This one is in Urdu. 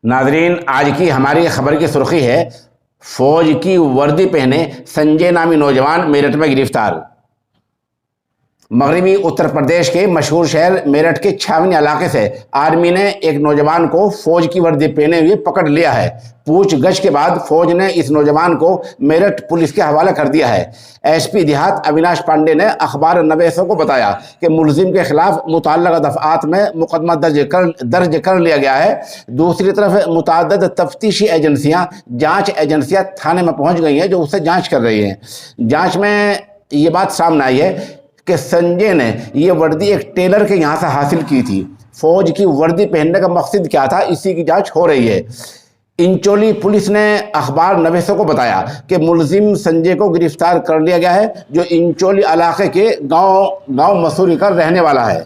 ناظرین، آج کی ہماری خبر کی سرخی ہے فوج کی وردی پہنے سنجے نامی نوجوان میرٹھ میں گرفتار۔ مغربی اتر پردیش کے مشہور شہر میرٹھ کے چھاونی علاقے سے آرمی نے ایک نوجوان کو فوج کی وردی پہنے ہوئے پکڑ لیا ہے۔ پوچھ گچھ کے بعد فوج نے اس نوجوان کو میرٹھ پولیس کے حوالے کر دیا ہے۔ ایس پی دیہات اویناش پانڈے نے اخبار نویسوں کو بتایا کہ ملزم کے خلاف متعلقہ دفعات میں مقدمہ درج کر لیا گیا ہے۔ دوسری طرف متعدد تفتیشی ایجنسیاں، جانچ ایجنسیاں تھانے میں پہنچ گئی ہیں جو اس سے جانچ کر رہی ہیں۔ جانچ میں یہ بات سامنے آئی ہے کہ سنجے نے یہ وردی ایک ٹیلر کے یہاں سے حاصل کی تھی۔ فوج کی وردی پہننے کا مقصد کیا تھا، اسی کی جانچ ہو رہی ہے۔ انچولی پولیس نے اخبار نویسوں کو بتایا کہ ملزم سنجے کو گرفتار کر لیا گیا ہے، جو انچولی علاقے کے گاؤں مسوری کا رہنے والا ہے۔